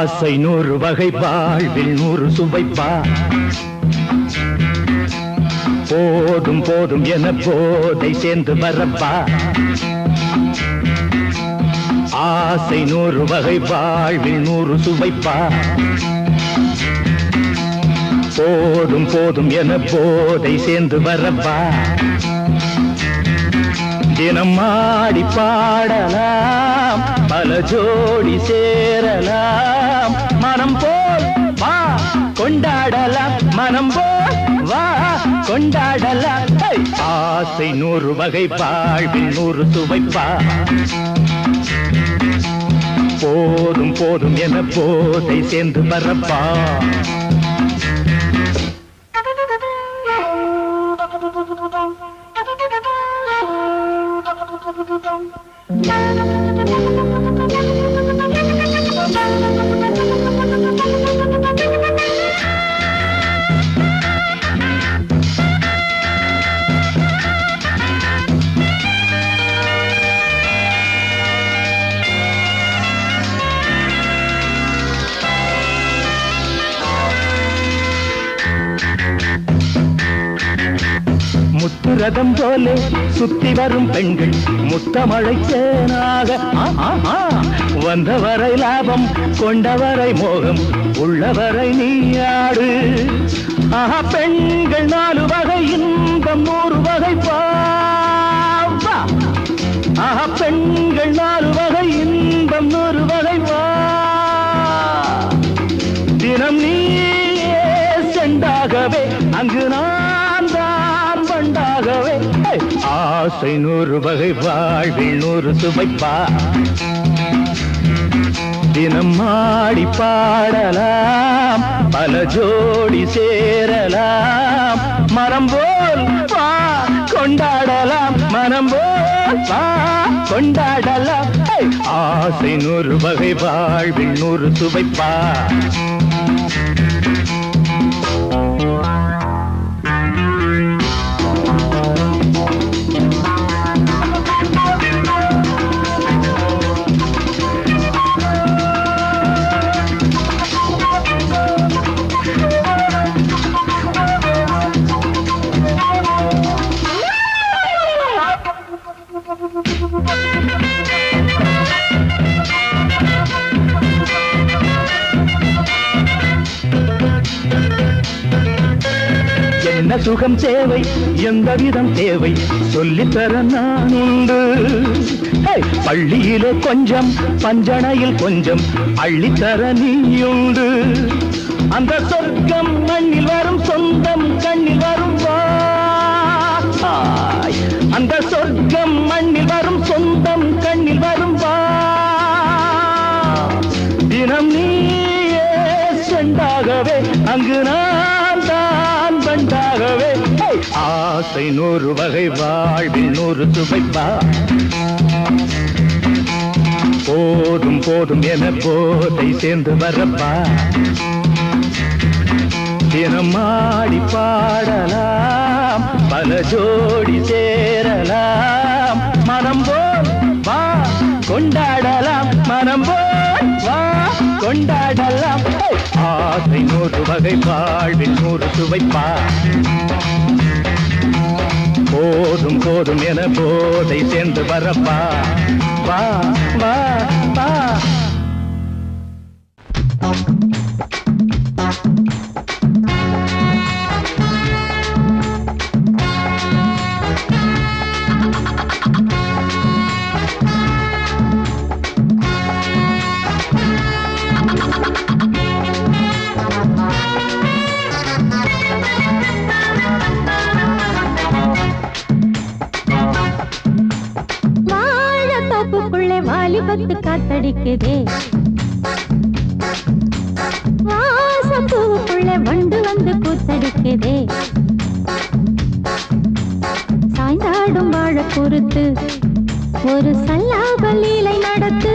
ஆசை 100 வகை வாழ்வில் 100 சுவைப்பா போதும் போதும் என போதை சேர்ந்து வரப்பா ஆசை 100 வகை வாழ்வில் 100 சுவைப்பா போதும் போதும் என போதை சேர்ந்து வரப்பா தினம் ஆடி பாடலாம் பல ஜோடி சேரலாம் மனம் போல் வா கொண்டாடலாம் மனம் போல் வா கொண்டாடலாம் ஆசை 100 வகை வாழ்வில் 100 சுவைப்பா போதும் போதும் என போதை சேர்ந்து வரப்பா முத்துரதம் போலே சுத்தி வரும் பெண்கள் முத்தமழை தேனாக வந்தவரை லாபம் கொண்டவரை மோகம் உள்ளவரை நீயாடு ஆஹா பெண்கள் 4 வகை இன்பம் 100 வகை பாவா ஆஹா பெண்கள் 4 வகை இன்பம் 100 வகை வா தினம் நீயே செண்டாகவே அங்கு நான் தான் வண்டாகவே ஆசை 100 வகை வாழ்வில் 100 சுவைப்பா தினம் ஆடி பாடலாம் பல ஜோடி சேரலாம் மரம் போல் வா கொண்டாடலாம் மனம் போல் வா கொண்டாடலாம் ஆசை 100 வகை வாழ்வில் 100 சுவைப்பா என்ன சுகம் தேவை எந்த விதம் தேவை சொல்லித்தர நான் உண்டு பள்ளியிலே கொஞ்சம் பஞ்சணையில் கொஞ்சம் அள்ளித்தர நீயுண்டு அந்த சொர்க்கம் மண்ணில் வரும் சொந்தம் கண்ணில் வரும் அந்த சொர்க்கம் மண்ணில் வரும் சொந்தம் கண்ணில் வரும் தினம் நீயே செண்டாகவே அங்கு நான் தான் வண்டாகவே ஆசை 100 வகை வாழ்வில் 100 சுவைப்பா போதும் போதும் என போதை சேர்ந்து வரப்பா தினம் ஆடி பாடலாம் பல ஜோடி சேரலாம் மனம் போல் வா கொண்டாடலாம் மனம் போல் வா கொண்டாடலாம் ஆசை 100 வகை வாழ்வில் 100 சுவைப்பா போதும் போதும் என போதை சேர்ந்து வரப்பா வா வா வா வாலிபத்து காத்தடிக்குதே வாசப்பூவுக்குள்ள வண்டு வந்து கூத்தடிக்குதே சாய்ந்தாடும் வாழ பொறுத்து ஒரு சல்லாப லீலை நடத்து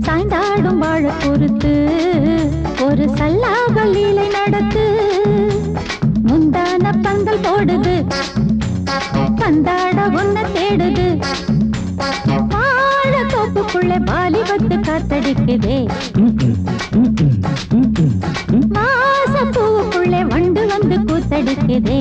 சாய்ந்தாடும் வாழ பொறுத்து ஒரு சல்லாப லீலை நடத்து முந்தான பந்தல் போடுது பந்தாட உன்னை தேடுது வாழ தோப்புக்குள்ளே வாலிபத்து காத்தடிக்குதே காத்தடிக்குதே.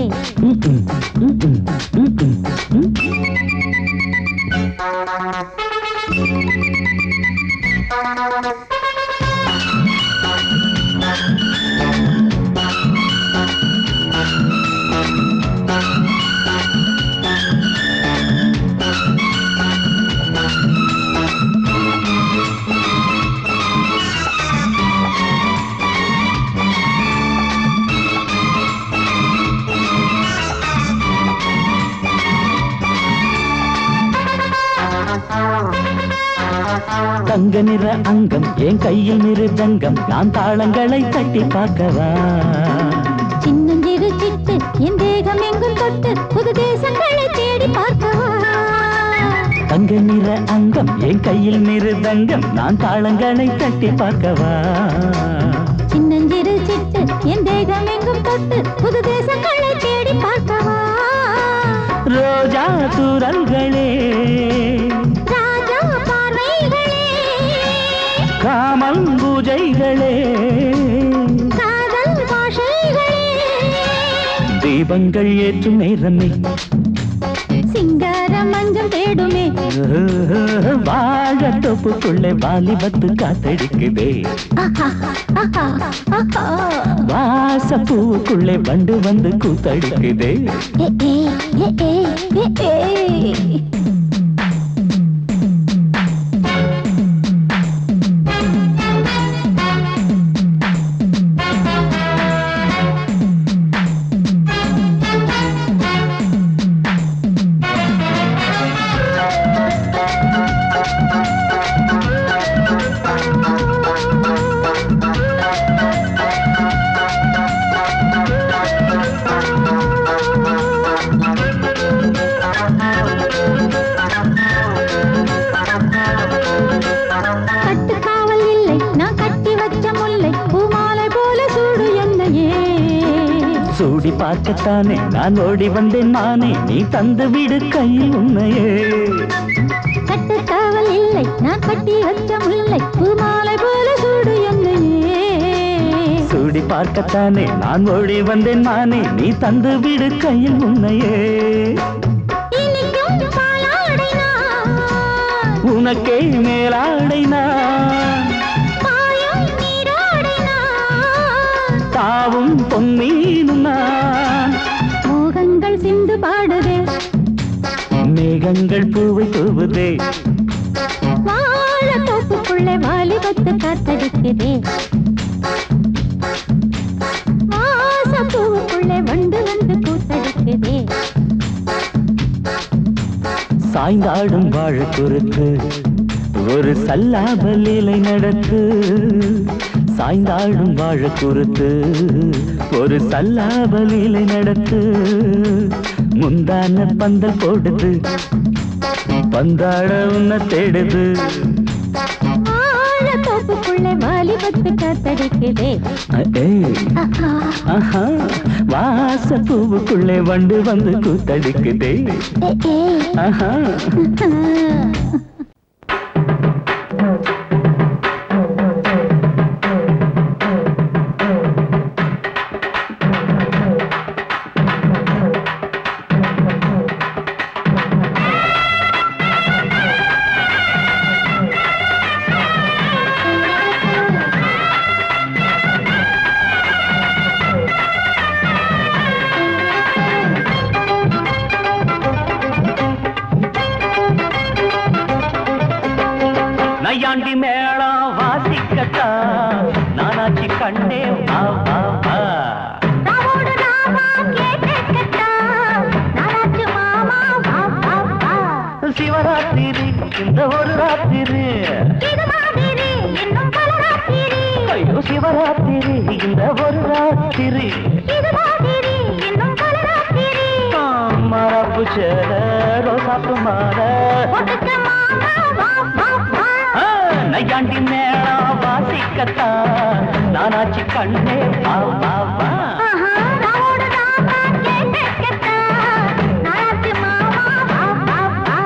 தங்க நிற அங்கம் என் கையில் மிருதங்கம் நான் தாளங்களை தட்டி பார்க்கவா. சின்னஞ்சிறு சிட்டு என் தேகம் எங்கும் தொட்டு புது தேசங்களை தேடி பார்க்கவா. தங்க நிற அங்கம் என் கையில் மிருதங்கம் நான் தாளங்களை தட்டி பார்க்கவா. சின்னஞ்சிறு சிட்டு என் தேகம் எங்கும் தொட்டு புது தேசங்களை தேடி பார்க்கவா. ரோஜா தூரல்களே ராஜா பார்வைகளே காமல் பூஜைகளே காதல் பாஷைகளே தீபங்கள் ஏற்றும் நேரமே சிங்கார மஞ்சள் தேடுமே. வாழ தொப்புக்குள்ளே வாலிபத்து காத்தடிக்குதே. வாசப்பூவுக்குள்ளே வண்டு வந்து கூத்தடிக்குதே. கட்டுக்காவல் இல்லை நான் கட்டி வச்ச முல்லை பூமாலை போல சூடு என்னையே. சூடி பார்க்கத்தானே நான் ஓடி வந்தேன் மானே நீ தந்து விடு கையில் உன்னையே. கட்டுக்காவல் இல்லை நான் கட்டி வச்ச முல்லை பூமாலை போல சூடு என்னையே. சூடி பார்க்கத்தானே நான் ஓடி வந்தேன் மானே நீ தந்து விடு கையில் உன்னையே. இனிக்கும் பாலாடை நான் உனக்கே மேலாடை நான் பாயும் நீராடை நான் தாவும் பொன்மீனும் நான். மோகங்கள் சிந்து பாடுதே மேகங்கள் பூவை தூவுதே. வாழ தோப்புக்குள்ளே வாலிபத்து காத்தடிக்குதே. வாசப்பூவுக்குள்ளே வண்டு வந்து கூத்தடிக்குதே. சாய்ந்தாடும் வாழ குறுக்கு ஒரு சல்லாப லீலை நடத்து. சாய்ந்தாடும் வாழ குறுத்து ஒரு சல்லாப லீலை நடத்து. முந்தான பந்தல் போடுது பந்தாட உன்னை தேடுது. வாழ தோப்புக்குள்ளே வாலிபத்து காத்தடிக்குதே. ஆஹா வாசப்பூவுக்குள்ளே வண்டு வந்து கூத்தடிக்குதே. ஆஹா நையாண்டி மேளம் வாசிக்கத்தா நானாச்சி கண்ணே வா வா வா. ராவோடு ராவா கேட்டுக்கட்டா நானாச்சு மாமா வா வா வா. சிவராத்திரி இந்த ஒரு ராத்திரி இது மாதிரி இன்னும் பல ராத்திரி. ஐயோ சிவராத்திரி இந்த ஒரு ராத்திரி இது மாதிரி இன்னும் பல ராத்திரி. மரப்பு சேர ரோசாப்பு மாற ஒட்டுக்க மாமா வா வா வா. நையாண்டி மேளம் வாசிக்கத்தா நானாச்சி கண்ணே வா வா வா. ராவோடு ராவா கேட்டுக்கட்டா நானாச்சு மாமா வா வா வா.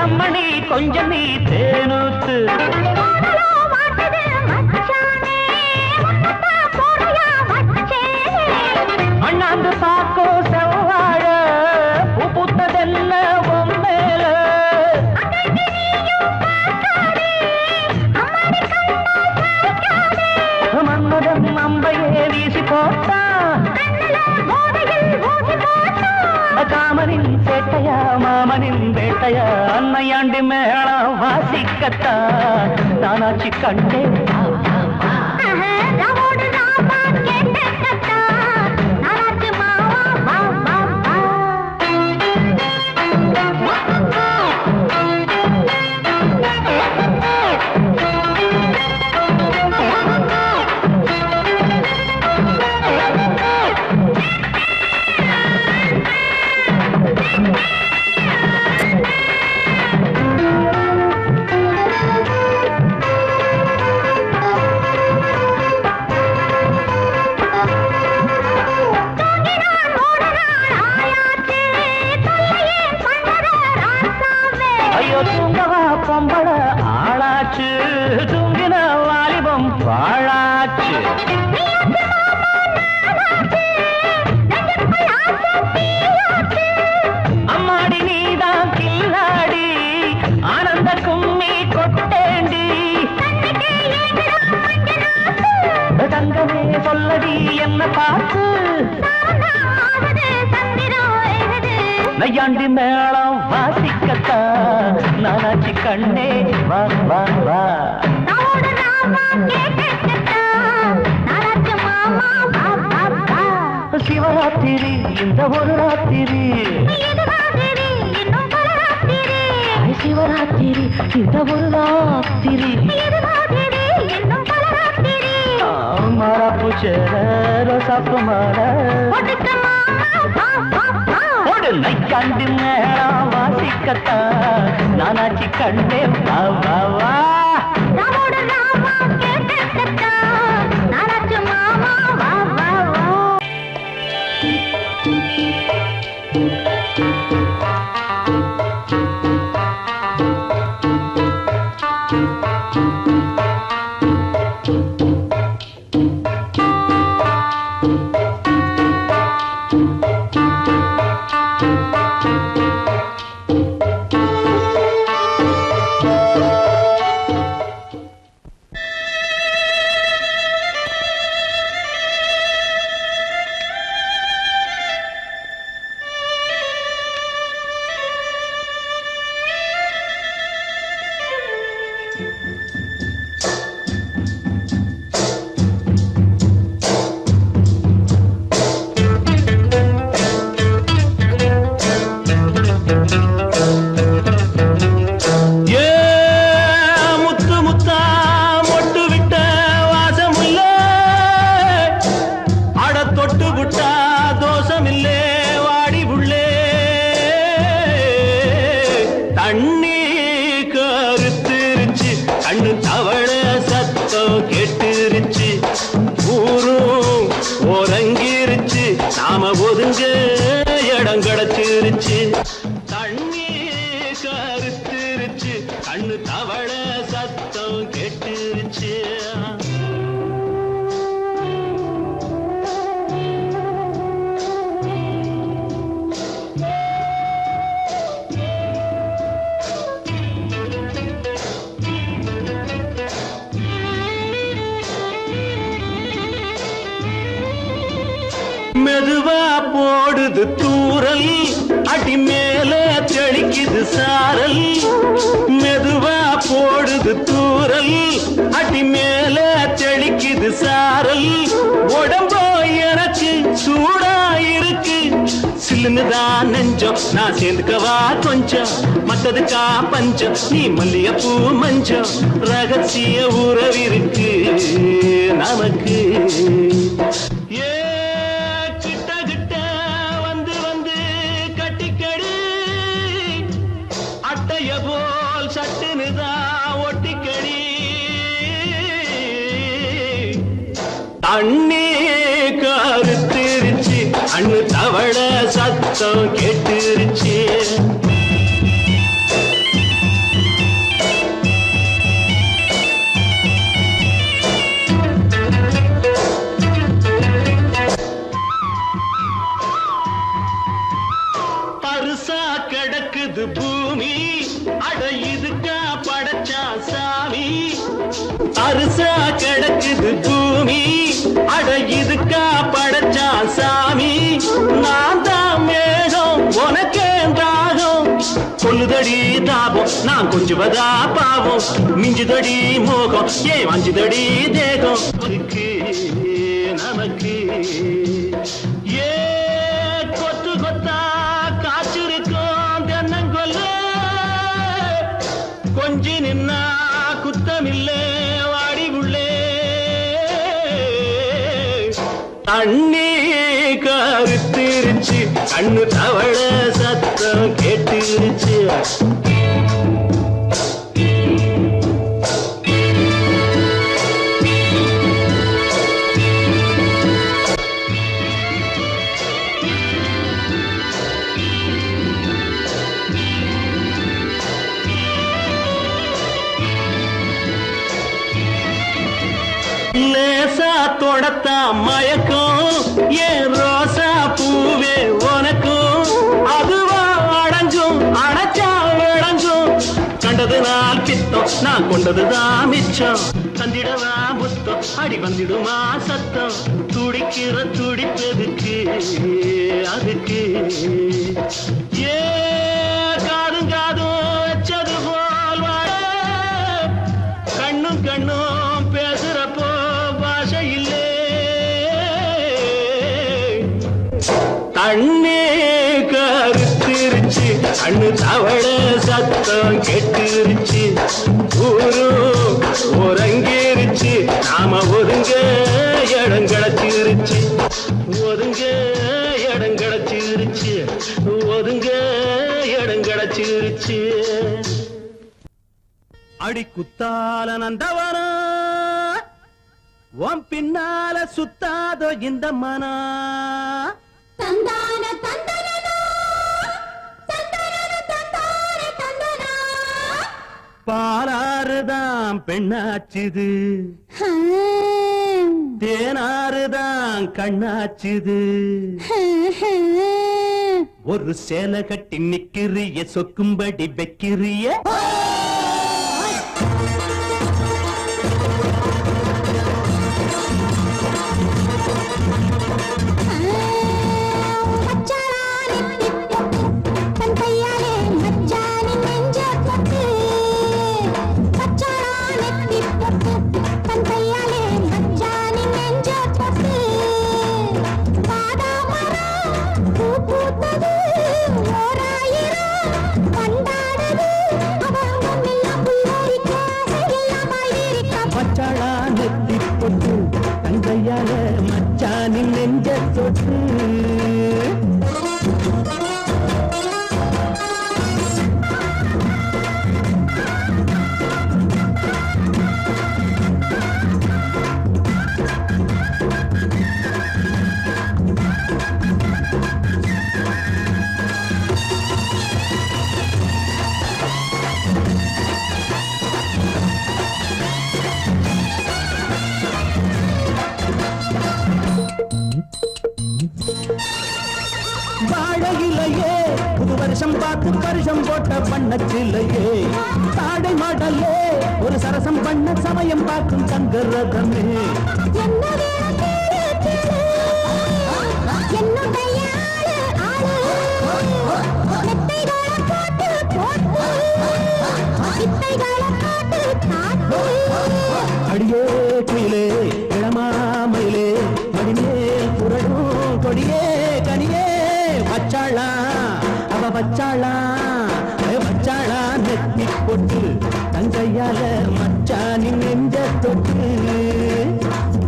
அம்மணி கொஞ்சம் நீ தேனூத்து அண்ணாந்து பாக்கோ செவ்வாழ பூ பூத்ததெல்ல மேல மன்மதன் அம்பையே வீசி போட்டா காமனின் சேட்டையா மாமனின் வேட்டையா அன்னையாண்டி மேளம் வாசிக்கத்தா நானாச்சி கண்டே பொம்பள ஆளாச்சு தூங்கின வாலிபம் பாழாச்சு அம்மாடி நீதான் கில்லாடி ஆனந்த கும்மி கொட்டேண்டி தங்கமே சொல்லடி என்ன பார்த்து நையாண்டி மேளம் வாசிக்கத்தா நானாச்சி கண்ணே வா வா வா சிவராத்திரி இந்த ஒரு ராத்திரி சிவராத்திரி இந்த ஒரு ராத்திரி மாறாப்பு சேர ரோசாப்பு மாற நைக்காண்டி மேளம் வாசிக்கத்தா நானாச்சி கண்டே வா வா வா நாம ஒதுங்க இடம் கிடைச்சிருச்சு தண்ணி கருத்துருச்சு கண்ணு தவள சத்தம் கெட்டுருச்சு மெதுவா போடுது தூரல் அடி மேல தெளிக்குது சாரல் மெதுவா போடுது தூரல் அடி மேல தெளிக்குது சாரல் உடம்போ எனக்கு சூடா இருக்கு சில்லுன்னுதான் நெஞ்சம் நான் சேர்ந்துக்கவா கொஞ்சம் மத்ததுக்கா பஞ்சம் நீ மல்லிகைப்பூ மஞ்சம் ரகசிய உறவிருக்கு நமக்கு போல் சட்டுனுதா ஒட்டிக்கடி தண்ணி கருத்திருச்சு அண்ணு தவள சத்தம் கேட்டுருச்சு இதுக்கா படைச்சா சாமி அரிசா கிடக்குது பூமி அட இதுக்கா படைச்சா சாமி நான் தான் மேகம் உனக்கே தாகம் சொல்லுதடி தாபம் நான் கொஞ்சுவதா பாவம் மிஞ்சுதடி மோகம் ஏன் வஞ்சுதடி தேகம் நமக்கு ஏ கொத்து கொத்தா காய்ச்சிருக்கோம் தென்னங்கொல்ல கொஞ்சி நின்னா குத்தமில்லே வாடி உள்ளே தண்ணி கருத்திருச்சு கண்ணு தவள சத்தம் கேட்டுருச்சு லேசா தொடத்தா மயக்கம் ஏன் ரோசா பூவே உனக்கும் அதுவா அடங்கும் அடைச்சா விளங்கும் கண்டது நாள் பித்தம் நான் கொண்டதுதான் மிச்சம் தந்திடவா புத்தம் அடி வந்திடுமா சத்தம் துடிக்கிற துடிப்பதுக்கு அதுக்கு ஏ காதும் காதும் வச்சது போல் வாழ கண்ணும் கண்ணும் பேசுறப்போ பாஷை இல்லே தண்ணே கருத்திருச்சு கண்ணு தவள சத்தம் கெட்டுருச்சு ஊரு உறங்கிருச்சு நாம ஒதுங்க இடம் கிடைச்சிருச்சு ஒதுங்க இடம் கிடைச்சிருச்சு ஒதுங்க இடம் கிடைச்சிருச்சு அடி குத்தால நந்தவனா உன் பின்னால சுத்தாதோ இந்த மனா தந்தான தந்தனனா தந்தனன தந்தான தந்தனா பாலாறுதான் பெண்ணாச்சுது தேனாறுதான் கண்ணாச்சுது ஒரு சேலை கட்டி நிக்கிறிய சொக்கும்படி வைக்கிறிய தங்கையால மச்சானின் நெஞ்ச தொட்டு வாழையிலையே புது வருஷம் பார்த்து வருஷம் போட்ட வண்ணச்சிலையே தாடை மாடலே ஒரு சரசம் பண்ண சமயம் பார்க்கும் சங்கரதமே அடியே குயிலே இளமாமயிலே மடிமேல் புரடும் கொடியே கனியே வச்சாளா அவ வச்சாளா வச்சாளா நெத்தி போட்டு தங்கையால மச்சானின் நெஞ்ச தொட்டு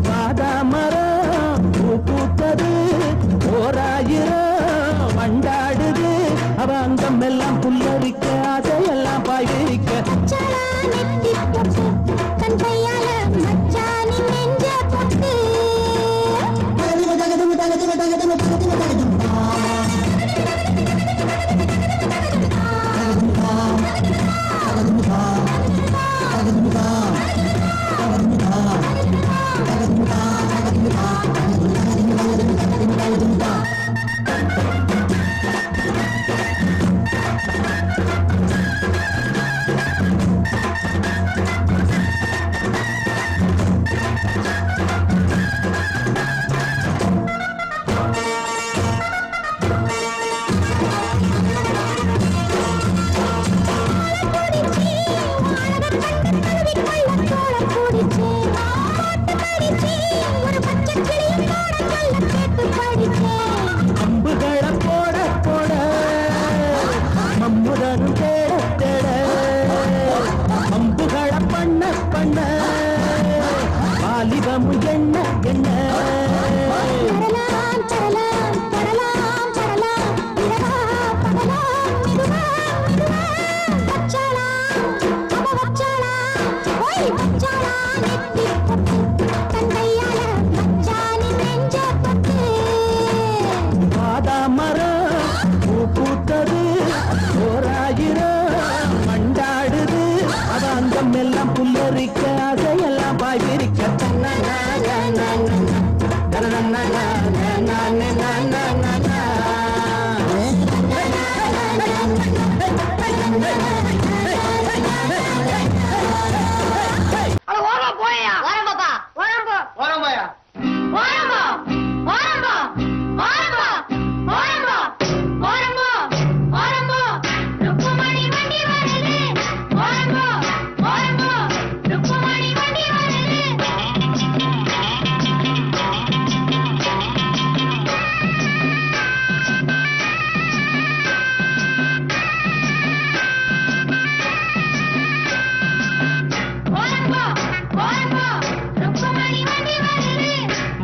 வாதா மரம் பூ பூத்தது ஓராயிரம் வண்டாடுது அவ அங்கம் எல்லாம் புல்லரிக்க ஆசையெல்லாம் பாய்விரிக்க கண்ண தரலாம் தரலாம் தரலாம் தரலாம் இரவா பகலாம் மெதுவா மெதுவா வச்சாளா அவ வச்சாளா ஓய் வச்சாளா நெத்தி பொட்டு தந்தையால வச்சானி நெஞ்ச பட்டு பாதாமரம் பூ பூத்தது ஓராயிரம் மண்டாடுது அவ அங்கம் எல்லாம் புல்லரிக்க அதையெல்லாம் பாய்விரிக்க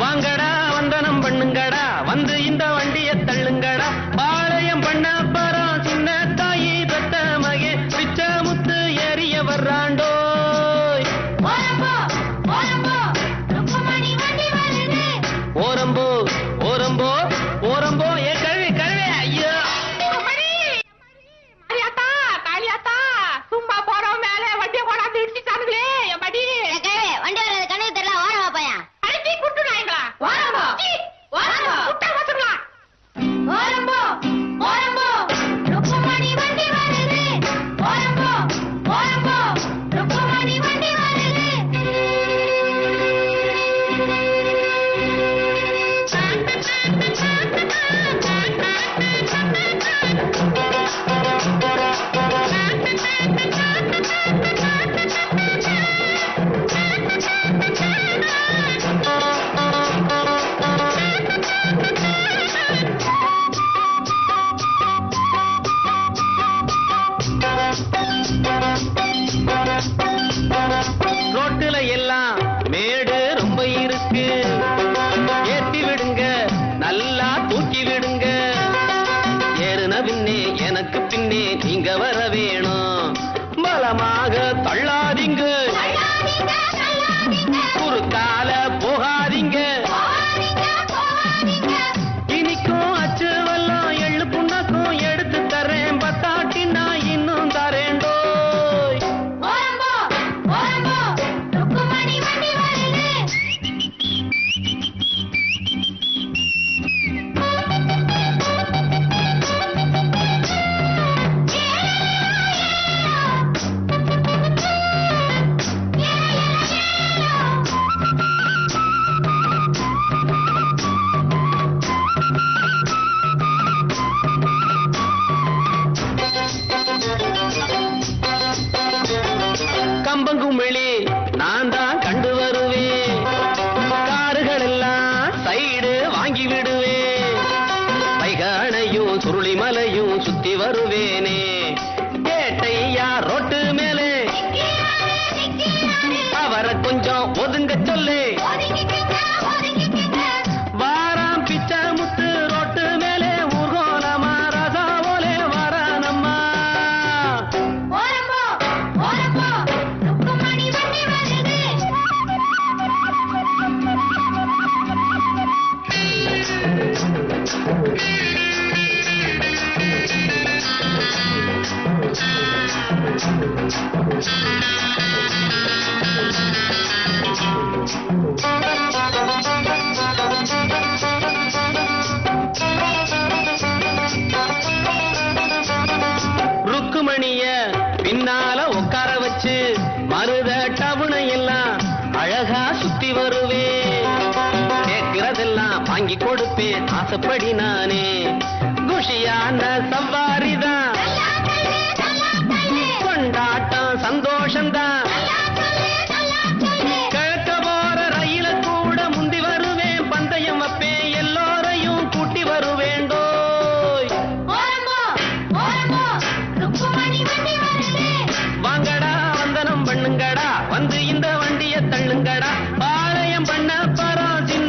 வாங்கடா வந்தனம் பண்ணுங்கடா வந்து இந்த வண்டியை தள்ளுங்கடா பாளையம் பண்ண பரம் சின்ன தாயி தத்த மகே பிச்ச முத்து ஏறிய வர்றாண்டோய் ஓரம்போ ஓரம்போ ஓரம்போ ஏ கழுவி கழுவி ஐயோ சும்மா போறோம் மேல வண்டியை கொண்டாந்து இடிச்சுட்டானுங்களே படி வண்டி வர்றது கணக்கு தெரியல வாரவா பையன் அடிச்சு குட்டுனாங்களா வாரம்போ வாரம்போ குட்ட வசங்களா ஓரம்போ ஓரம்போ ருக்குமணி வண்டி வருது ஓரம்போ ஓரம்போ ருக்குமணி வண்டி வருது ரோட்டுல எல்லாம் மேடு ரொம்ப இருக்கு ஏத்தி விடுங்க நல்லா தூக்கி விடுங்க ஏறுன பின்னே எனக்கு பின்னே நீங்க வர வேணும் பலமாக தள்ளாதீங்க குறுக்கால போகாதீங்க இனிக்கும் அச்சு வெல்லம் எள்ளு புண்ணாக்கும் எடுத்து தரேன் பத்தாட்டி நான் இன்னும் தரேண்டோய் ஓரம்போ ஓரம்போ ருக்குமணி வண்டி வருது கம்பங்குமிழி நான் தான் கண்டு வருவேன் காருகள் எல்லாம் சைடு வாங்கி விடுவேன் வைகானையும் சுருளிமலையும் சுத்தி வருவேனே கேட்டையா ரோட்டு மேலே அவரை கொஞ்சம் ஒதுங்க சொல்லு வாராம் பிச்சை முத்து ரோட்டு மேலே ஊர்கோலமா ரசாவோலே வரானம்மா ஓரம்போ ஓரம்போ ருக்குமணி வண்டி வருது ருக்குமணிய பின்னால உட்கார வச்சு மருத டவுனை எல்லாம் அழகா சுத்தி வருவேன் கேட்கிறதெல்லாம் வாங்கி கொடுப்பேன் ஆசைப்படி நானே குஷியான சவாரிதான் கொண்டாட்டம் சந்தோஷம்தான் கிழக்க போற ரயில கூட முந்தி வருவேன் பந்தயம் வைப்பேன் எல்லோரையும் கூட்டி வருவேண்டோய் ஓரம்போ ஓரம்போ ருக்குமணி வண்டி வருது வாங்கடா வந்தனம் பண்ணுங்கடா வந்து இந்த வண்டியை தள்ளுங்கடா பாளையம் பண்ண பரம் சின்ன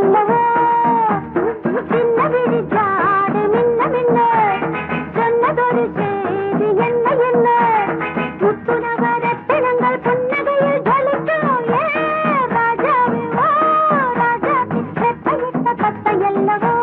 அல்லவோ சின்ன விழி ஜாடு மின்ன மின்ன சொன்னதொரு செய்தி என்ன என்ன முத்துநகரத்தினங்கள் புன்னகையில் ஜொலிக்கும் ராஜாவே ஓ ராஜாவே செத்தையிட்ட கத்தை அல்லவோ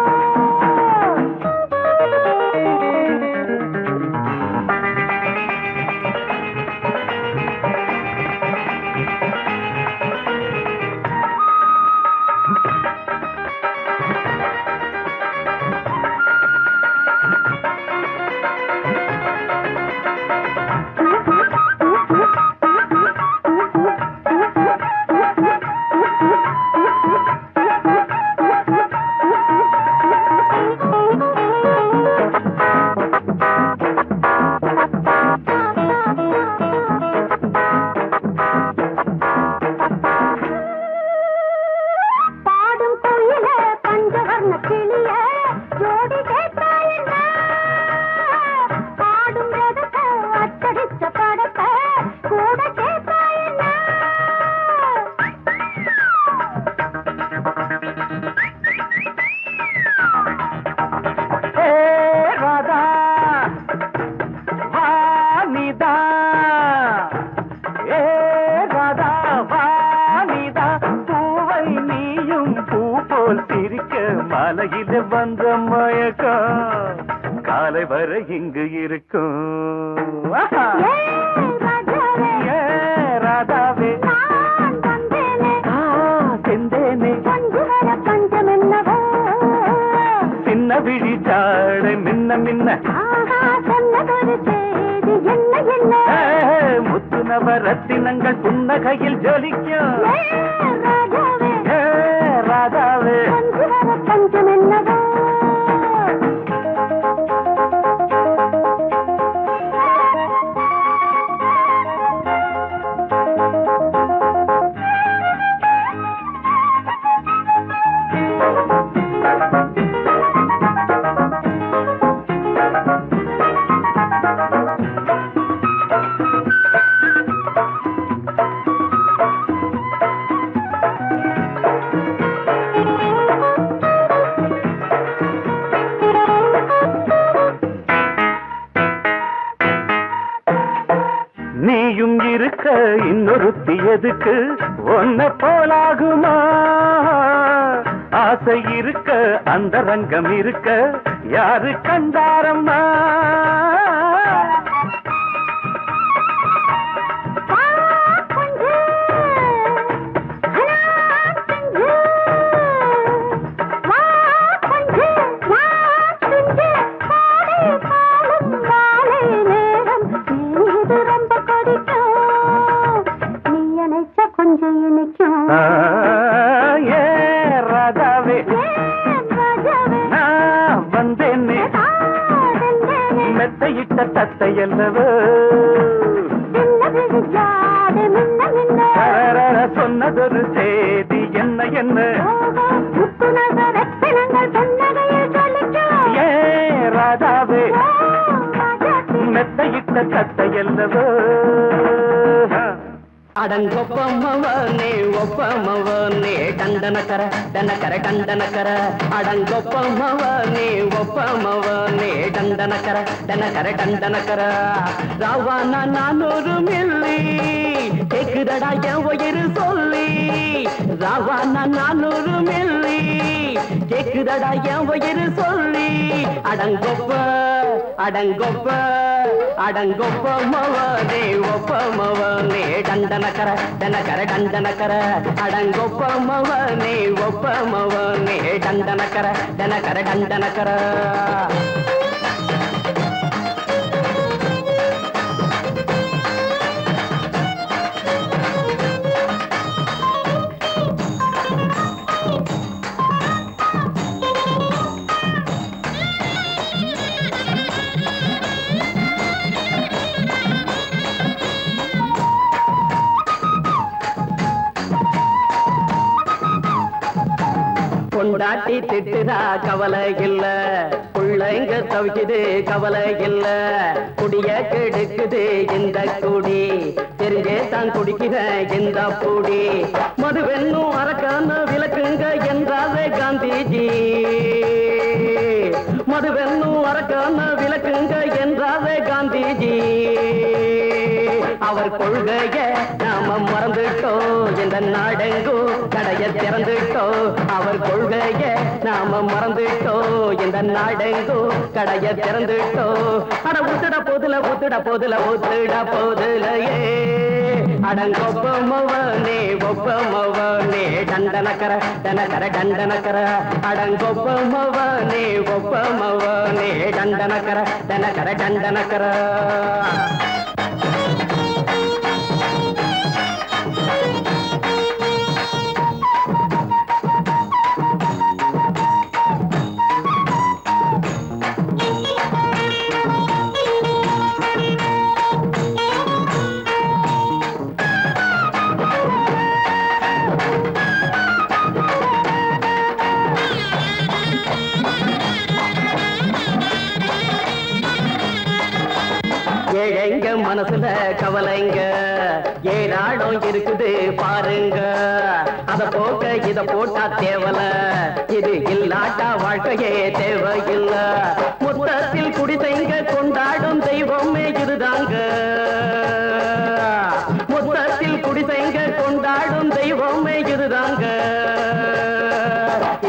மாலையில வந்த மயக்கம் காலை வரை இங்கு இருக்கும் ராதாவே செந்தேனே சின்ன விழி சாடு மின்ன மின்ன முத்து நவரத்தினங்கள் புன்னகையில் ஜொலிக்கும் ராதாவே பஞ்சம் என்னவோ நீயும் இருக்க இன்னொருத்தி எதுக்கு ஒன்ன போலாகுமா ஆசை இருக்க அந்த ரங்கம் இருக்க யாரு கண்டாரம்மா ராதாவே நான் வந்தேனே மெத்தையிட்ட தத்தை அல்லவோ சொன்னதொரு செய்தி என்ன என்ன ராதாவே மெத்தையிட்ட தத்தை அல்லவோ அடங்கொப்பமவனே ஒப்பமவனே டண்டனக்கர டனக்கர டண்டனக்கர அடங்கொப்பமவனே ஒப்பமவனே டண்டனக்கர டனக்கர டண்டனக்கர ராவானா 400 மில்லி கேக்குதடா என் உயிர் சொல்லி ராவானா 400 மில்லி கேக்குதடா என் உயிர் சொல்லி அடங்கொப்ப அடங்கொப்ப அடங்கொப்பமவனே ஒப்பமவனே டண்டனக்கர டனக்கர டண்டனக்கர அடங்கொப்பமவனே ஒப்பமவனே டண்டனக்கர டனக்கர டண்டனக்கர பொண்டாட்டி திட்டுதா கவலை இல்ல புள்ளைங்க தவிக்குது கவலை இல்ல குடிய கெடுக்குது இந்த குடி தெரிஞ்சே தான் குடிக்கிற இந்த பூடி மதுவென்னும் அரக்கான விளக்குங்க என்ன என்றாரே காந்திஜி. மதுவென்னும் அரக்கான விளக்குங்க என்றாரே காந்திஜி. அவர் கொள்கைய நாம மறந்துட்டோம், இந்த நாடெங்கும் கடைய திறந்துட்டோம். அவர் கொள்கைய நாம மறந்துட்டோம், இந்த நாடெங்கும் கடைய திறந்துட்டோம். அட ஊத்துட போதுல ஊத்துட போதுல ஊத்துட போதுலையே அடங்கொப்பமவனே ஒப்பமவனே டண்டனக்கர டனக்கர டண்டனக்கர அடங்கொப்பமவனே ஒப்பமவனே டண்டனக்கர டனக்கர டண்டனக்கர. ஏழைங்க மனசுல கவலைங்க ஏராளம் இருக்குது பாருங்க. அத போக்க இத போட்டா தேவல, இது இல்லாட்டா வாழ்க்கையே தேவையில்ல. மொத்தத்தில் குடிசைங்க கொண்டாடும் தெய்வமே இதுதாங்க. மொத்தத்தில் குடிசைங்க கொண்டாடும் தெய்வமே இதுதாங்க.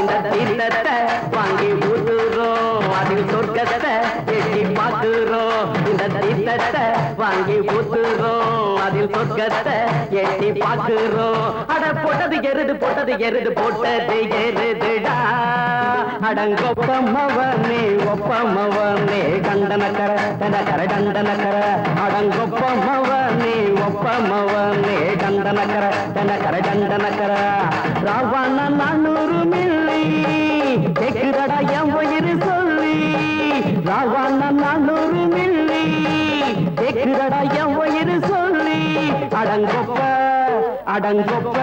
இந்த தீர்த்தத்தை வாங்கி ஊத்துறோம், அதில் சொர்க்கத்தை எட்டி பார்க்கிறோம். இந்த தீர்த்தத்தை வாங்கி ஊத்துறோம், அதில் சொர்க்கத்தை எட்டி பார்க்கிறோம். அட போட்டது எருது போட்டது எருது போட்டது எருதுடா. அடங்கொப்பமவனே ஒப்பமவனே கண்டனக்கர டனக்கர டண்டனக்கர அடங்கொப்பமவனே ஒப்பமவனே கண்டனக்கர டனக்கர டண்டனக்கர. ராவண 400 மில்லி கேக்குதடா என் உயிர் சொல்லி. ராவண 400 மில்லி கேக்குதடா என் உயிர் சொல்லி. அடங்கொப்ப அடங்கொப்ப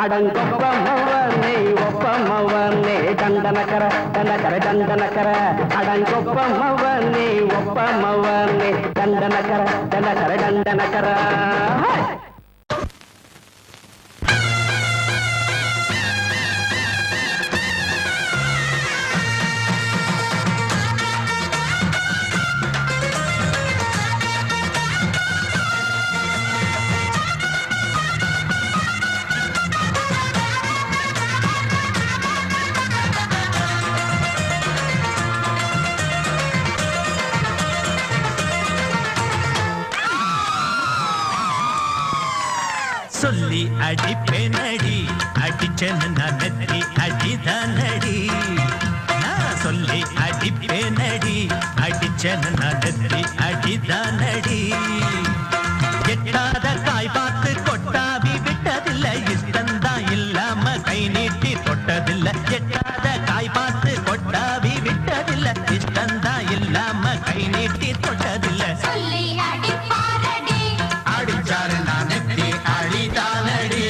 அடங்கொப்பமவனே ஒப்பமவனே டண்டனக்கர டனக்கர டண்டனக்கர அடங்கொப்பமவனே ஒப்பமவனே டண்டனக்கர டனக்கர டண்டனக்கர. சொல்லி அடிப்பேனடி அடிச்சேன்னு நான் நெத்தி அடிதானடி. நான் சொல்லி அடிப்பேனடி அடிச்சேன்னு நான் நெத்தி அடிதானடி. எட்டாத காய் பார்த்து கொட்டாவி விட்டதில்லை, இஷ்டந்தான் இல்லாம கை நீட்டி தொட்டதில்லை. எட்டாத காய் பார்த்து கொட்டாவி விட்டதில்லை, இஷ்டந்தான் இல்லாம கை நீட்டி தொட்டதில்லை. சொல்லி அடிப்பாரடி அடிச்சாரு நான் நெத்தி அடிதானடி.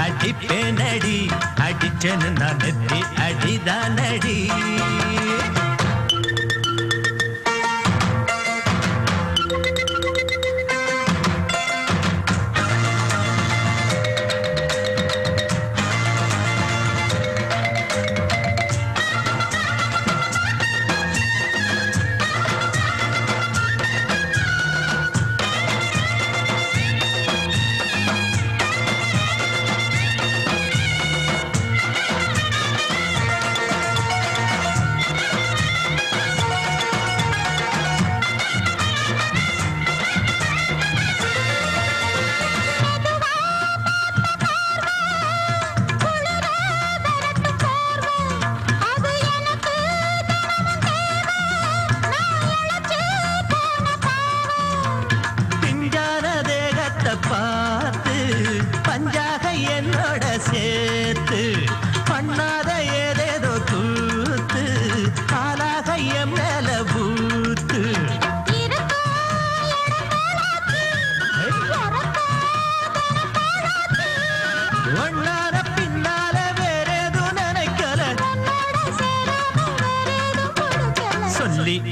அடிப்பேனடி அடிச்சேன்னு நான் நெத்தி அடிதானடி.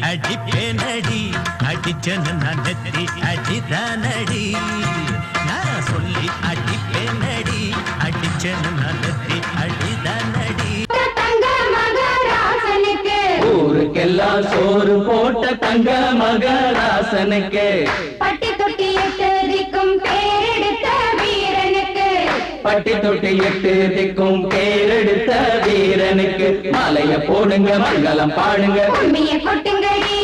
அடிப்பேனடி அடிச்சனு நான் நெத்தி அடிதானடி நான் சொல்லி அடிப்பேனடி அடிச்சனு நான் நெத்தி அடிதானடி ஊருக்கெல்லாம் சோறு போட்ட தங்க மகராசனுக்கு பட்டி தொட்டி எட்டு திக்கும் பேரெடுத்த வீரனுக்கு பட்டி தொட்டி எட்டு திக்கும் பேரெடுத்த வீரனுக்கு மாலைய போடுங்க மங்களம் பாடுங்க உண்மைய கொட்டுங்கடி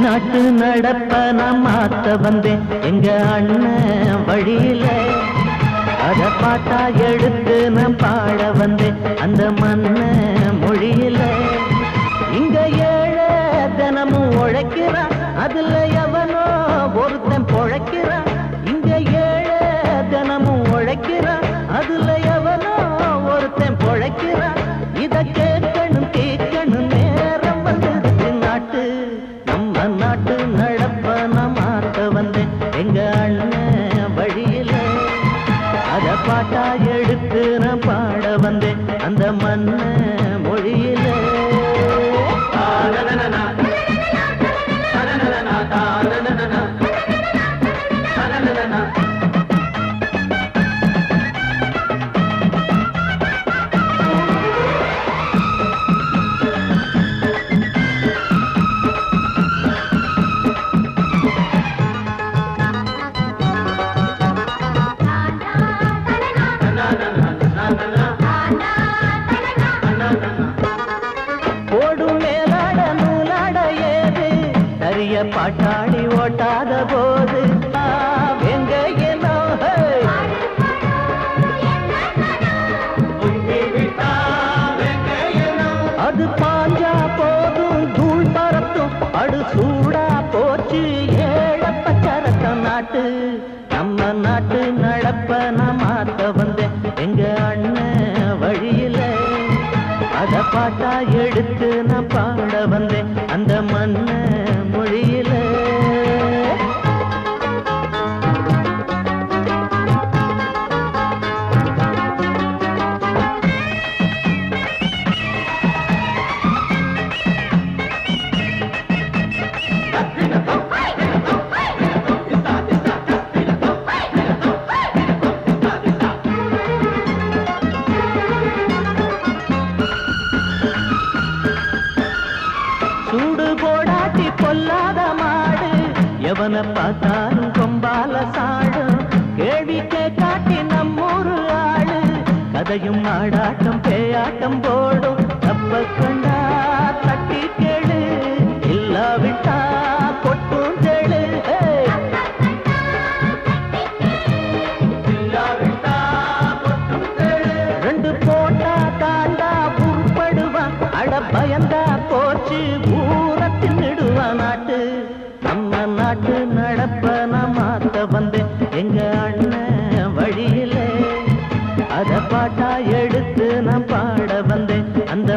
நாட்டு நடப்ப நான் மாத்த வந்தேன் எங்க அண்ணன் வழியில அத பாட்டா எடுத்து நான் பாட வந்தேன் அந்த மண்ண மொழியில இங்க ஏழை தினமும் உழைக்கிறான் அதுல எவனோ ஒருத்தன் பொழைக்கிறான் இங்க ஏழை தினமும் உழைக்கிறான் அதுல எவனோ ஒருத்தன் பொழைக்கிறான் இத கேட்கணும் கேட்கணும் நேரம் வந்துடுச்சு நாட்டு நாட்டு நடப்ப நான் மாத்த வந்தேன் எங்க அண்ணன் வழியில அத பாட்டா எடுத்து நான் பாட வந்தேன் அந்த மண்ண மொழியில பாட்டாளி ஓட்டாத போது எங்க அது பாஞ்சா போதும் தூள் பரத்தும் அடு சூடா போச்சு ஏழப்பச்சரத்த நாட்டு நம்ம நாட்டு நடப்ப நான் மாத்த வந்தேன் எங்க அண்ணன் வழியில அத பாட்டா எடுத்து நான் பாட வந்தேன் அந்த மண்ண மொழியில எவனை பார்த்தாலும் கொம்பால சாடும் கேள்விக்கே காட்டி நம்மூரு ஆளு கதையும் ஆடாட்டம் பேயாட்டம் போடும் தப்ப கண்டா தட்டி கேளு இல்லாவிட்டா கொட்டும் கேளு ரெண்டு போட்டா தாண்டா உருப்படுவான் அட பயந்தா போச்சு ஊரத்தில் நடுவான் நாட்டு நம்ம நாட்டு நடப்ப நான் மாத்த வந்தேன் எங்க அண்ணன் வழியில அத பாட்டா எடுத்து நான் பாட வந்தேன் அந்த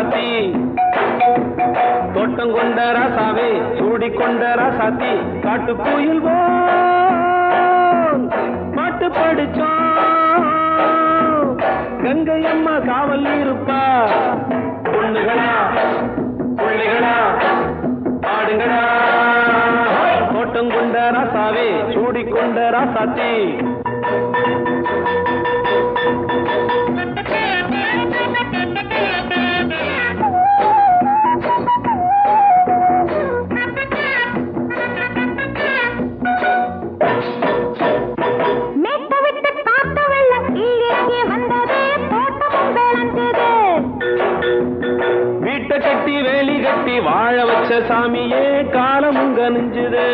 ராசாத்தி தோட்டம் கொண்ட ராசாவே சூடிக்கொண்ட ராசாத்தி காட்டு கோயில் பாட்டு படிச்சோம் கங்கை அம்மா காவல் இருப்பா பொண்ணுகளா பிள்ளைகளா ஆடுங்களா தோட்டம் கொண்ட ராசாவே சூடிக்கொண்ட ராசாத்தி கட்டி வேலி கட்டி வாழ வச்ச சாமியே காலமும் கனிஞ்சுது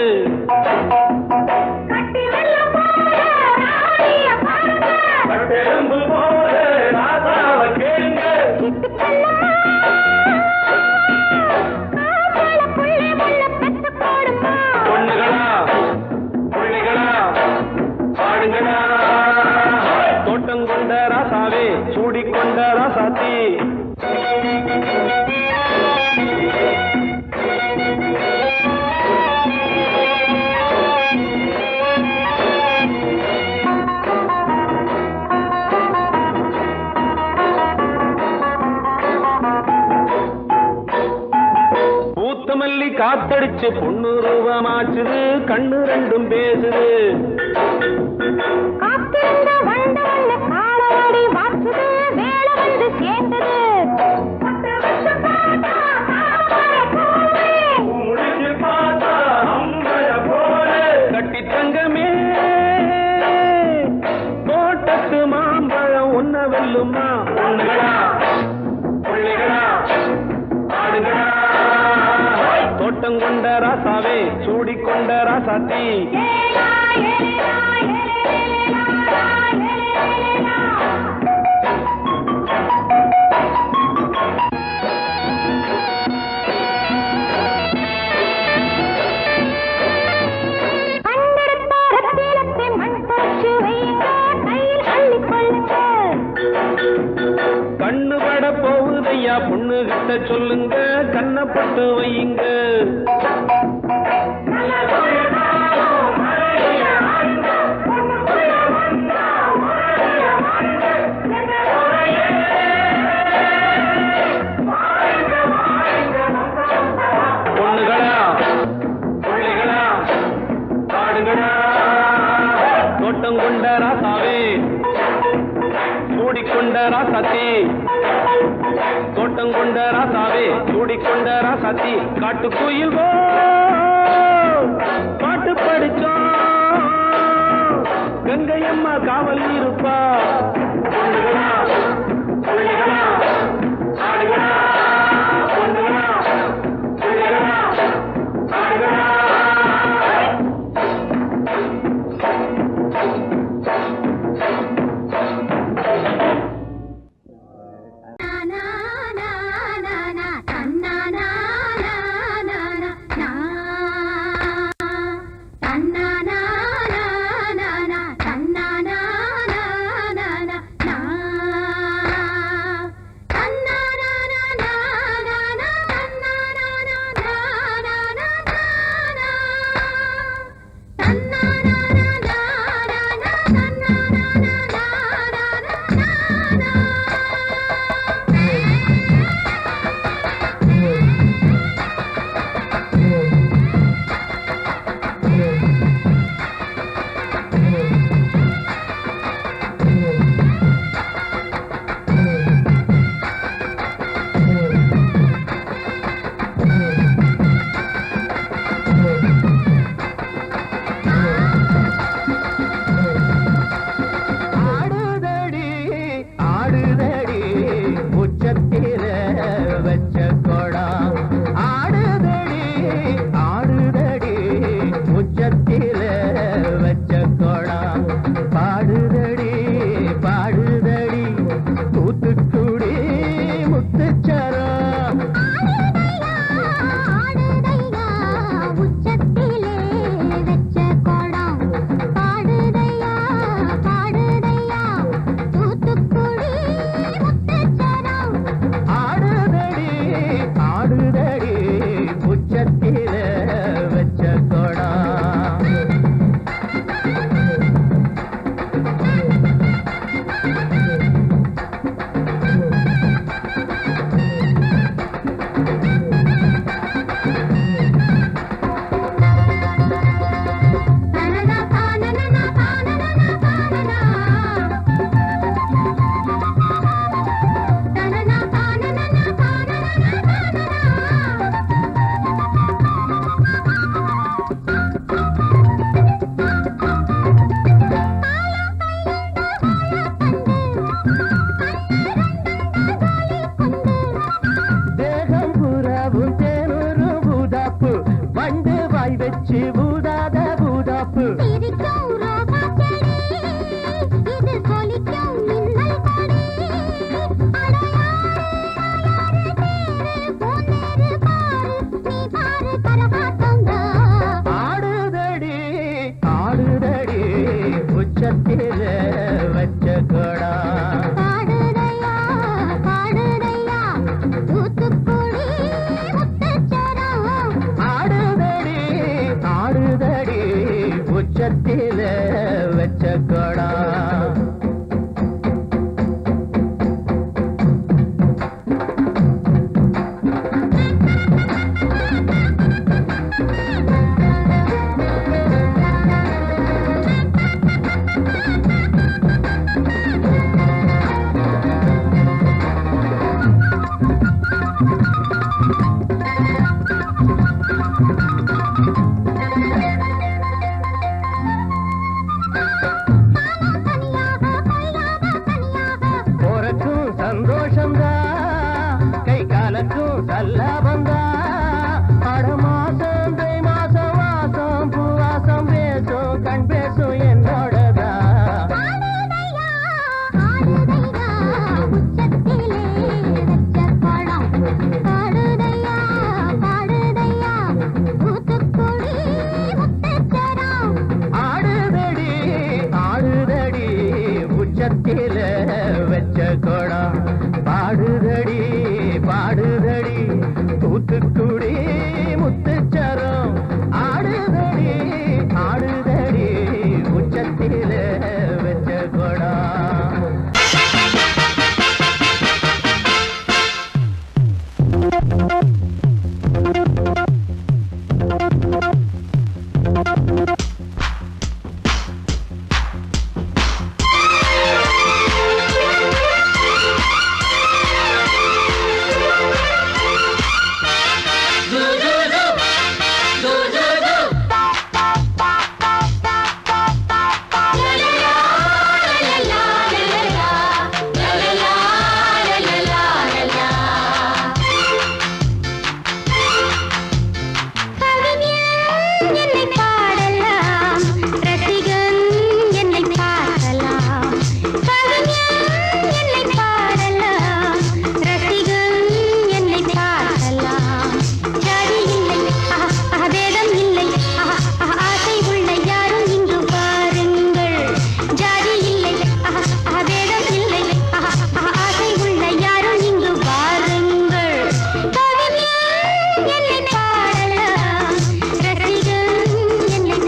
பொண்ணுகளா பிள்ளைகளா பாடுங்களா தோட்டம் கொண்ட ராசாவே சூடிக்கொண்ட ராசாத்தி மல்லி காத்தடிச்சு பொண்ணு ரூபமாச்சுது கண்ணு ரெண்டும் பேசுது கட்டி தங்கமே தோட்டத்து மாம்பழம் ஒன்ன வெல்லுமா பொண்ணுகளா பிள்ளைகளா ஆடுகளா தோட்டம் கொண்ட ராசாவே சூடிக்கொண்ட ராசாத்தி கண்ணு பட போகுதையா பொண்ணு கிட்ட சொல்லுங்க கண்ணப்பட்டு வையுங்க பொண்ணுகளா பிள்ளைகளா பாடுங்களா தோட்டம் கொண்ட ராசாவே சூடிக்கொண்ட ராசாத்தி தோட்டம் கொண்ட ராசாவே சூடிக்கொண்ட ராசாத்தி காட்டு கோயில் பாட்டு படிச்சோம் கங்கை அம்மா காவல் இருப்பா பொண்ணுகளா பிள்ளைகளா ஆடுகளா பொண்ணுகளா பிள்ளைகளா ஆடுகளா பூச்சி பூதாத பூதாப்பு சிரிக்கும் ரோசா செடி இது சொலிக்கும் மின்னல் கொடி அடையாறு பொன்னேறு பாரு நீ பாரு கரகாட்டம் ஆடுதடி ஆடுதடி உச்சத்தில வச்ச கொடா பாடுதையா பாடுதையா தூத்துக்குடி முத்துச்சரம் ஆடுதடி ஆடுதடி உச்சத்தில வச்ச கொடா போறக்கும் சந்தோஷந்தா கை காலக்கும் சல்லாபந்தா அட மாசம் தை மாசம் வாசம் பூவாசம் பேசும் கண் பேசும் என்னோடதா ஆடுதையா ஆடுதையா உச்சத்திலே வச்ச பழம் பாடுதையா பாடுதையா தூத்துக்குடி முத்துச்சரம் ஆடுதடி ஆடுதடி உச்சத்தில வச்ச கொடா பாடுதடி பாடுதடி தூத்துக்குடி முத்துச்சரம் ஆடுதடி ஆடுதடி உச்சத்தில வச்ச கொடா என்னை பாடலாம் ரசிகன் என்னை பார்க்கலாம் கவிஞன் என்னை பாடலாம் ரசிகன் என்னை பார்க்கலாம் ஜாதி இல்லை வேதம் இல்லை ஆசை உள்ள யாரும் இங்கு பாருங்கள் ஜாதி இல்லை வேதம் இல்லை ஆசை உள்ள யாரும் இங்கு பாருங்கள் கவிஞன் என்னை பாடலாம் ரசிகன் என்னை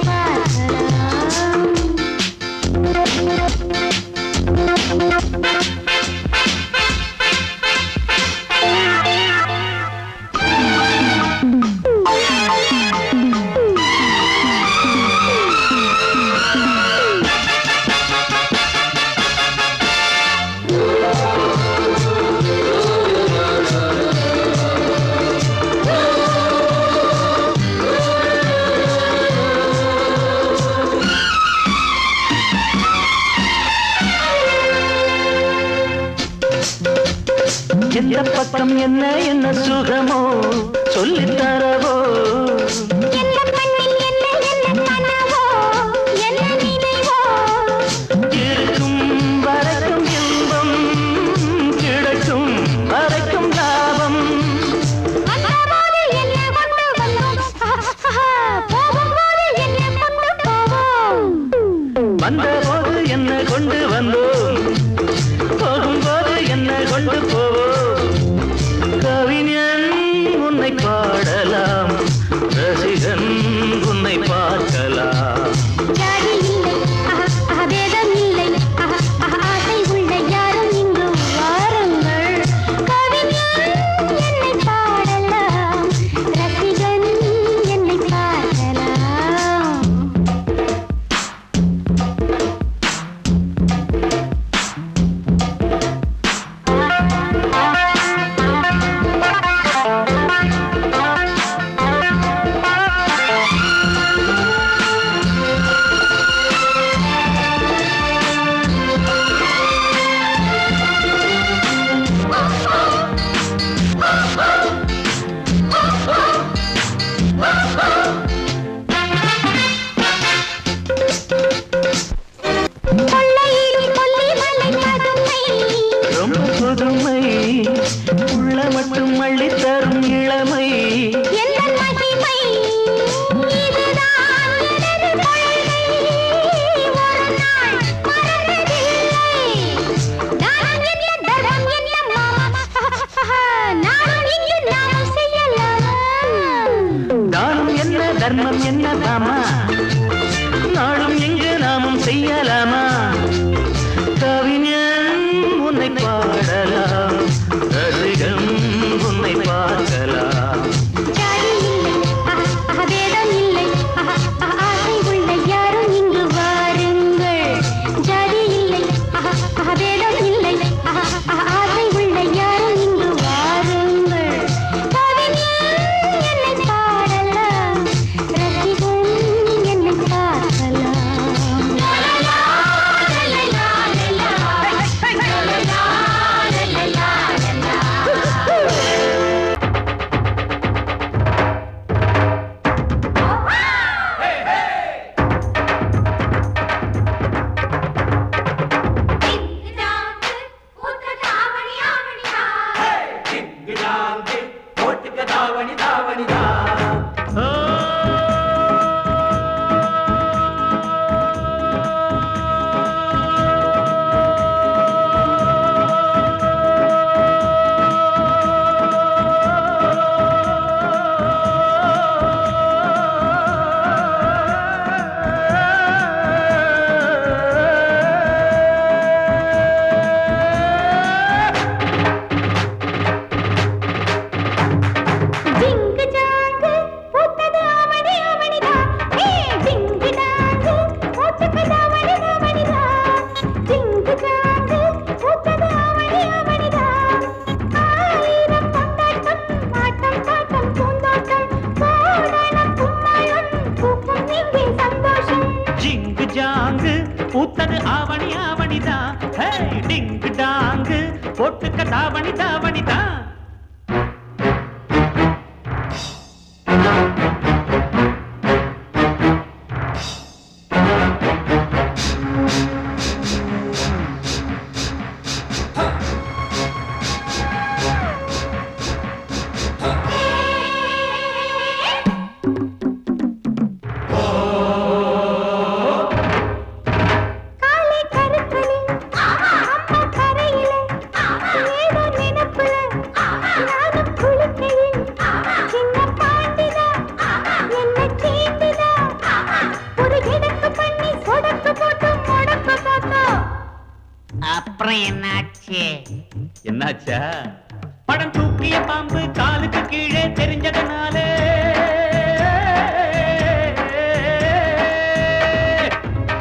எந்த பக்கம் என்ன என்ன சுகமோ சொல்லித் தரவோ என்ன பண்ணில் என்ன என்ன கனவோ என்ன நினைவோ இருக்கும் வரைக்கும் இன்பம் கிடைக்கும் வரைக்கும் லாபம் வந்தபோது என்ன கொண்டு வந்தோம் போகும்போது என்ன கொண்டு போவோம் வந்தபோது என்ன கொண்டு வந்தோம் போகும்போது என்ன கொண்டு போவோம் கவிஞன் உன்னை பாடலாம் ரசிகன் உன்னை பார்க்கலாம் ஜாதி இல்லை வேதம் இல்லை ஆசை உள்ள யாரும் இங்கு வாருங்கள் கவிஞன் என்னை பாடலாம் ரசிகன் என்னை பார்க்கலாம் என்னதாமா நாளும் எங்கு நாமும் செய்யலாமா கவிஞன் உன்னை பாடலாம் ரசிகம் உன்னை பார்க்கலாம் ஜாதி இல்லை வேதம் இல்லை ஆசை உள்ள யாரும் இங்கு வாருங்கள் ஜாதி இல்லை வேதம் இல்லை ஆசை உள்ள யாரும் இங்கு வாருங்கள் கவிஞன் என்னை பாடலாம் ரசிகன் என்னை பார்க்கலாம் பூத்தது ஆவணி ஆவணிதான் டிங்கு டாங்கு போட்டுக்க தாவணி தாவணிதான் அப்புறம் என்னாச்சு? என்னாச்சா படம் தூக்கிய பாம்பு காலுக்கு கீழே தெரிஞ்சதனாலே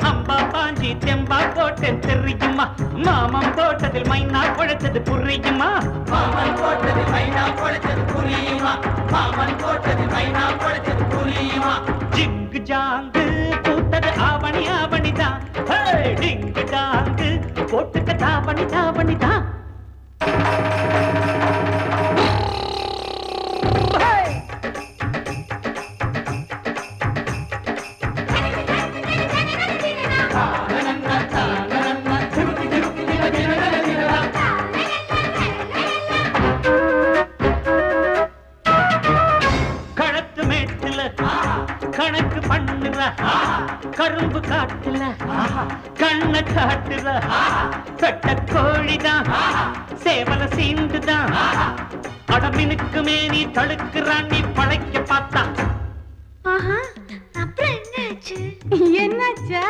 அம்பா பாஞ்சி தெம்பா போட்டு தெரியுமா மாமன் தோட்டத்தில் மைனா குழைச்சது புரியுமா மாமன் தோட்டத்தில் மைனா குழைச்சது புரியுமா மாமன் தோட்டத்தில் மைனா குழைச்சது புரியுமா ஜிங்கு ஜாங்கு பூத்தது ஆவணி ஆவணிதான் டிங்கு டாங்கு போட்டுக்க தாவணி தாவணிதான் களத்து மேட்டுல கணக்கு பண்ணுற கரும்பு காட்டுல கண்ண காட்டுற கட்ட கோழிதான் சேவல சீந்துதான் அடமினுக்கு மேனி தடுக்கிறான் நீ பழைக்க பார்த்தா அப்புறம் என்னாச்சு என்னாச்சா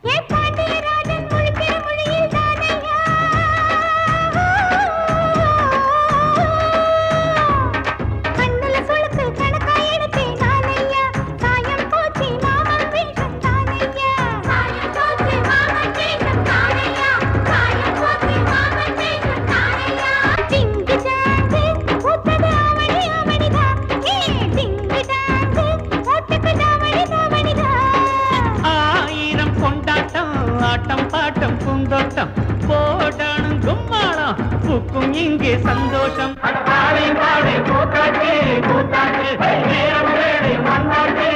ஏ பாண்டியராஜன் முழிக்கிற மொழியில் தானையா கண்ணுல சுளுக்கு கணக்கா எடுத்தேன் நானையா சாயம் போச்சு மாமன் வேஷம் தானையா சாயம் போச்சு மாமன் வேஷம் தானையா சாயம் போச்சு மாமன் வேஷம் தானையா டிங்கு டாங்கு பூத்தது ஆவணி ஆவணிதா ஏ டிங்கு டாங்கு போட்டுக்கு தாவணி தாவணிதா ஆயிரம் கொண்டாட்டம் ஆட்டம் பாட்டம் பூந்தோட்டம் போடணும் கும்மாளம் பூக்கும் இங்கே சந்தோஷம் பாடி பாடி கூத்தாச்சு கூத்தாச்சு நேரம் வேலை மண்ணாச்சு